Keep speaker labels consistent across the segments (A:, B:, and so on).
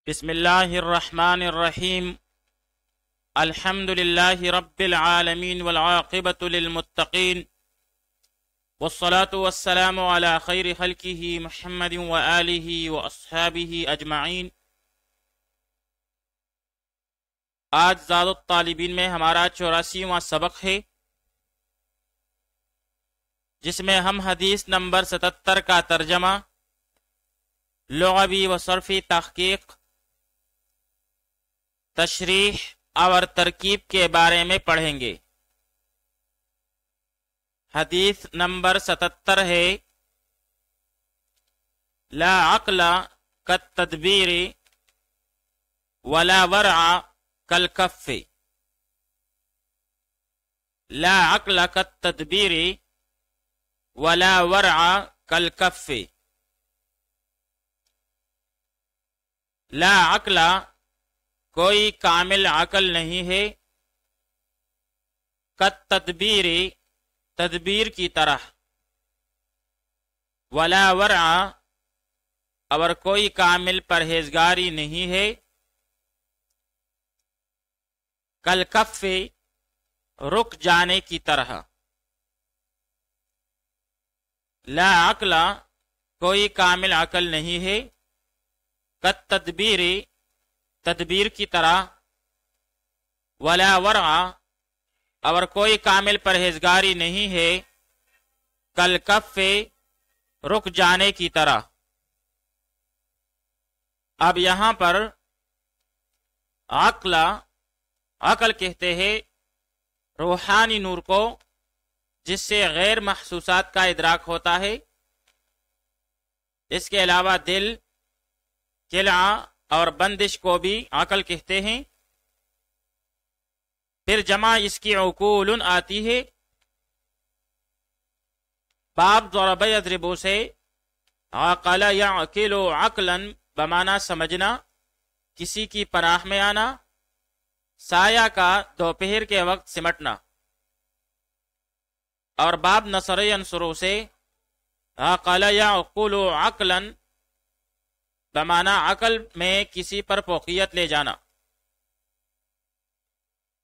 A: بسم اللہ الرحمن الرحیم الحمد للہ رب العالمین والعاقبۃ للمتقین والصلاة والسلام علی خیر خلقہ محمد وآلہ واصحابہ اجمعین۔ آج زاد الطالبین میں ہمارا 84واں سبق ہے، جس میں ہم حدیث نمبر 77 کا ترجمہ، لغوی و صرفی تحقیق، تشریح اور ترکیب کے بارے میں پڑھیں گے۔ حدیث نمبر 77 ہے، لا عقل کالتدبیر ولا ورع کالکف۔ لا عقل کالتدبیر ولا ورع کالکف۔ لا عقل کوئی کامل عقل نہیں ہے، کالتدبیر تدبیر کی طرح، ولا ورع اور کوئی کامل پرہیزگاری نہیں ہے، کالکف رک جانے کی طرح۔ لا عقل کوئی کامل عقل نہیں ہے، کالتدبیر تدبیر کی طرح، ولا ورع اور کوئی کامل پرہیزگاری نہیں ہے، کالکف رک جانے کی طرح۔ اب یہاں پر عقل کہتے ہیں روحانی نور کو، جس سے غیر محسوسات کا ادراک ہوتا ہے۔ اس کے علاوہ دل، قلع اور بندش کو بھی عقل کہتے ہیں۔ پھر جمع اس کی عقول آتی ہے۔ باب ضرب یضرب سے عقل یعقل عقلا بمعنی سمجھنا، کسی کی پناہ میں آنا، سایہ کا دوپہر کے وقت سمٹنا۔ اور باب نصر ینصر سے عقل یعقل عقلا بمعنی عقل میں کسی پر فوقیت لے جانا۔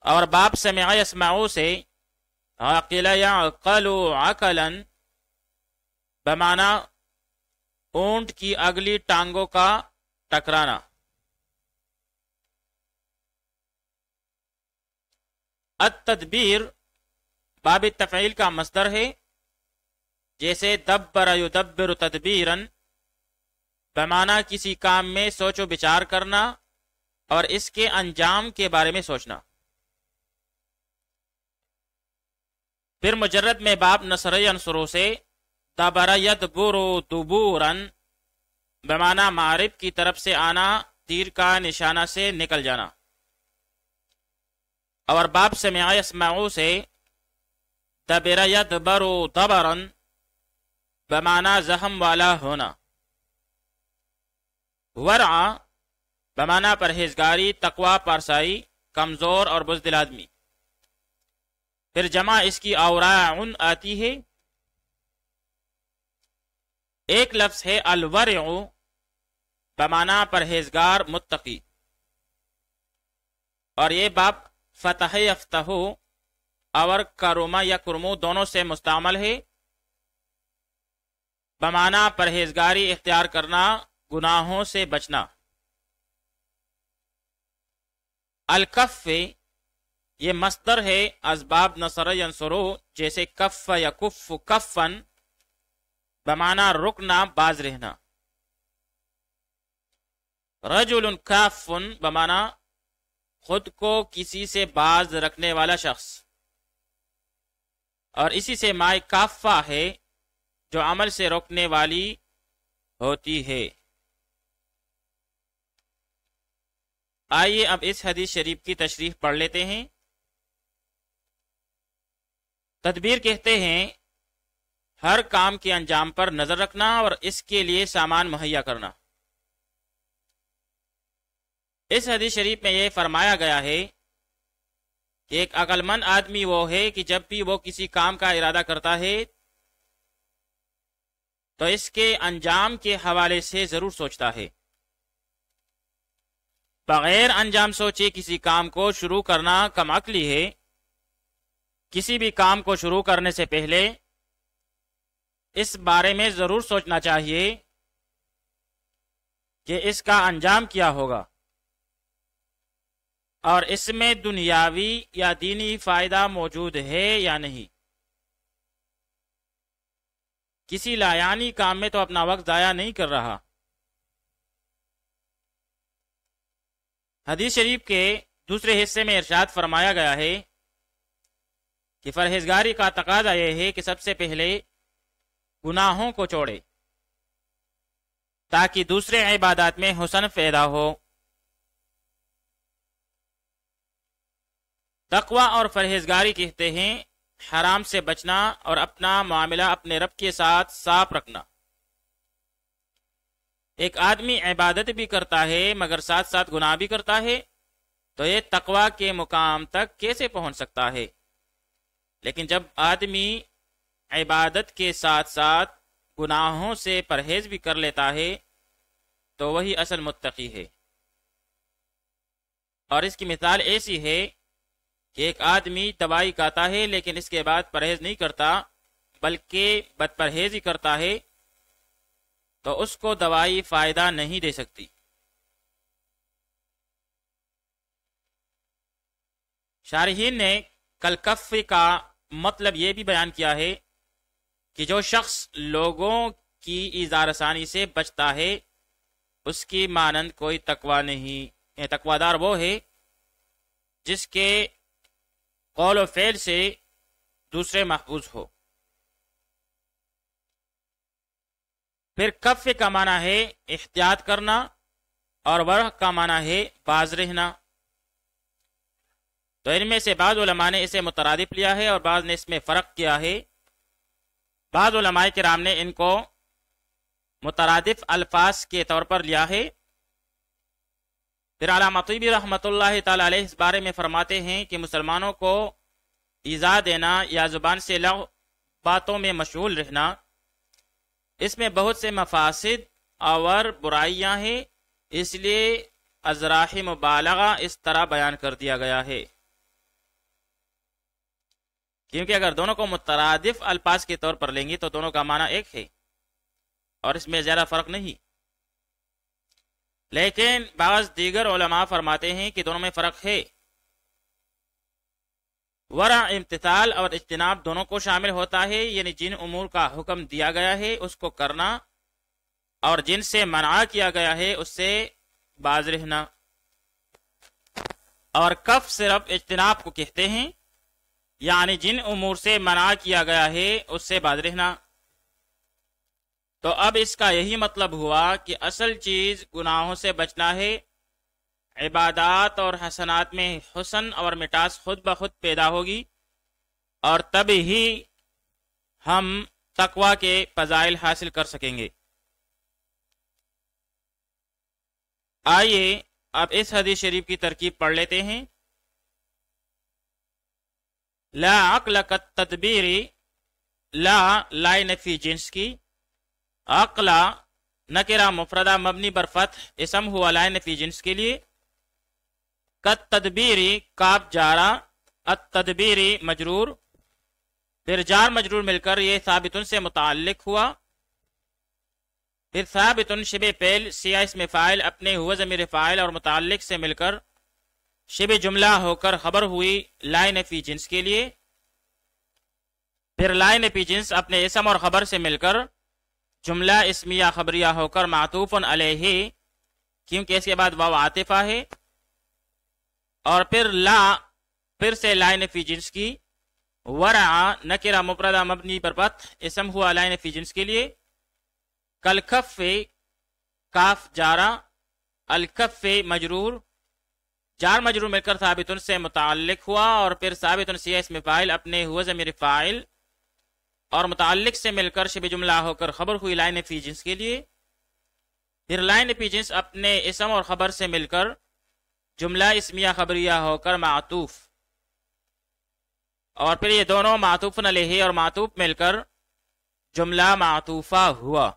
A: اور باب سمع یسمع سے عقل یعقل عقلا بمعنی اونٹ کی اگلی ٹانگوں کا ٹکرانا۔ التدبیر باب تفعیل کا مصدر ہے، جیسے دبر یدبر تدبیرا بمعنی کسی کام میں سوچ و بچار کرنا اور اس کے انجام کے بارے میں سوچنا۔ پھر مجرد میں باب نصر ینصر سے دبر یدبر دبورا بمعنی معرب کی طرف سے آنا، تیر کا نشانہ سے نکل جانا۔ اور باب سمع یسمع سے دبر یدبر دبرا بمعنی زخم والا ہونا۔ ورع بمعنی پرہیزگاری، تقوی، پارسائی، کمزور اور بزدل آدمی۔ پھر جمع اس کی اوراع آتی ہے۔ ایک لفظ ہے الورع بمعنی پرہیزگار، متقی۔ اور یہ باب فتح یفتح اور کرما یا کرمو دونوں سے مستعمل ہے، بمعنی پرہیزگاری اختیار کرنا، گناہوں سے بچنا۔ الکف یہ مصدر ہے اسباب نصر ینصرو، جیسے کف یکف کفن بمعنی رکنا، باز رہنا۔ رجل کاف بمعنی خود کو کسی سے باز رکھنے والا شخص، اور اسی سے مائے کافہ ہے جو عمل سے روکنے والی ہوتی ہے۔ آئیے اب اس حدیث شریف کی تشریح پڑھ لیتے ہیں۔ تدبیر کہتے ہیں ہر کام کے انجام پر نظر رکھنا اور اس کے لیے سامان مہیا کرنا۔ اس حدیث شریف میں یہ فرمایا گیا ہے کہ ایک عقل مند آدمی وہ ہے کہ جب بھی وہ کسی کام کا ارادہ کرتا ہے تو اس کے انجام کے حوالے سے ضرور سوچتا ہے۔ بغیر انجام سوچے کسی کام کو شروع کرنا کم عقلی ہے۔ کسی بھی کام کو شروع کرنے سے پہلے اس بارے میں ضرور سوچنا چاہیے کہ اس کا انجام کیا ہوگا اور اس میں دنیاوی یا دینی فائدہ موجود ہے یا نہیں۔ کسی لایانی کام میں تو اپنا وقت ضائع نہیں کر رہا۔ حدیث شریف کے دوسرے حصے میں ارشاد فرمایا گیا ہے کہ پرہیزگاری کا تقاضا یہ ہے کہ سب سے پہلے گناہوں کو چھوڑے تاکہ دوسرے عبادات میں حسن پیدا ہو۔ تقوی اور پرہیزگاری کہتے ہیں حرام سے بچنا اور اپنا معاملہ اپنے رب کے ساتھ صاف رکھنا۔ ایک آدمی عبادت بھی کرتا ہے مگر ساتھ ساتھ گناہ بھی کرتا ہے تو یہ تقوی کے مقام تک کیسے پہنچ سکتا ہے؟ لیکن جب آدمی عبادت کے ساتھ ساتھ گناہوں سے پرہیز بھی کر لیتا ہے تو وہی اصل متقی ہے۔ اور اس کی مثال ایسی ہے کہ ایک آدمی دوائی کھاتا ہے لیکن اس کے بعد پرہیز نہیں کرتا بلکہ بد پرہیزی کرتا ہے تو اس کو دوائی فائدہ نہیں دے سکتی۔ شارحین نے کلکف کا مطلب یہ بھی بیان کیا ہے کہ جو شخص لوگوں کی ایذا رسانی سے بچتا ہے اس کی مانند کوئی تقوی نہیں۔ تقوی دار وہ ہے جس کے قول و فعل سے دوسرے محفوظ ہو۔ پھر کف کا معنی ہے احتیاط کرنا اور ورع کا معنی ہے باز رہنا۔ تو ان میں سے بعض علماء نے اسے مترادف لیا ہے اور بعض نے اس میں فرق کیا ہے۔ بعض علماء کرام نے ان کو مترادف الفاظ کے طور پر لیا ہے۔ پھر علامہ طیبی رحمۃ اللہ تعالی علیہ اس بارے میں فرماتے ہیں کہ مسلمانوں کو ایذا دینا یا زبان سے لغو باتوں میں مشغول رہنا اس میں بہت سے مفاسد اور برائیاں ہیں، اس لیے ازراح مبالغہ اس طرح بیان کر دیا گیا ہے، کیونکہ اگر دونوں کو مترادف الفاظ کے طور پر لیں گے تو دونوں کا معنی ایک ہے اور اس میں زیادہ فرق نہیں۔ لیکن بعض دیگر علماء فرماتے ہیں کہ دونوں میں فرق ہے۔ ورع امتثال اور اجتناب دونوں کو شامل ہوتا ہے، یعنی جن امور کا حکم دیا گیا ہے اس کو کرنا اور جن سے منع کیا گیا ہے اس سے باز رہنا۔ اور کف صرف اجتناب کو کہتے ہیں، یعنی جن امور سے منع کیا گیا ہے اس سے باز رہنا۔ تو اب اس کا یہی مطلب ہوا کہ اصل چیز گناہوں سے بچنا ہے۔ عبادات اور حسنات میں حسن اور مٹاس خود بخود پیدا ہوگی اور تب ہی ہم تقوی کے فضائل حاصل کر سکیں گے۔ آئیے اب اس حدیث شریف کی ترکیب پڑھ لیتے ہیں۔ لا عقل کالتدبیری، لا نفی جنس کی، عقلا نکرہ مفردہ مبنی بر فتح اسم ہوا لا نفی جنس کے لیے، کالتدبیری کاف جارا، التدبیری مجرور، پھر جار مجرور مل کر یہ ثابتن سے متعلق ہوا، پھر ثابتن شبہ فعل سیاہ اسم فاعل اپنے ہوا ضمیر فاعل اور متعلق سے مل کر شبہ جملہ ہو کر خبر ہوئی لا نفی جنس کے لیے، پھر لا نفی جنس اپنے اسم اور خبر سے مل کر جملہ اسمیہ خبریہ ہو کر معطوف علیہ، کیونکہ اس کے بعد واو عاطفہ ہے، اور پھر سے لا نفی جنس کی، ورع نکرہ مفردہ مبنی پر فتح اسم ہوا لا نفی جنس کے لیے، کالکف کاف جارا، الکف مجرور، جار مجرور مل کر ثابتن سے متعلق ہوا، اور پھر ثابتن سیاہ اسم فاعل اپنے ہوا ضمیر فاعل اور متعلق سے مل کر شبہ جملہ ہو کر خبر ہوئی لا نفی جنس کے لیے، پھر لا نفی جنس اپنے اسم اور خبر سے مل کر جملہ اسمیہ خبریہ ہو کر معطوف، اور پھر یہ دونوں معطوف علیہ اور معطوف مل کر جملہ معطوفہ ہوا۔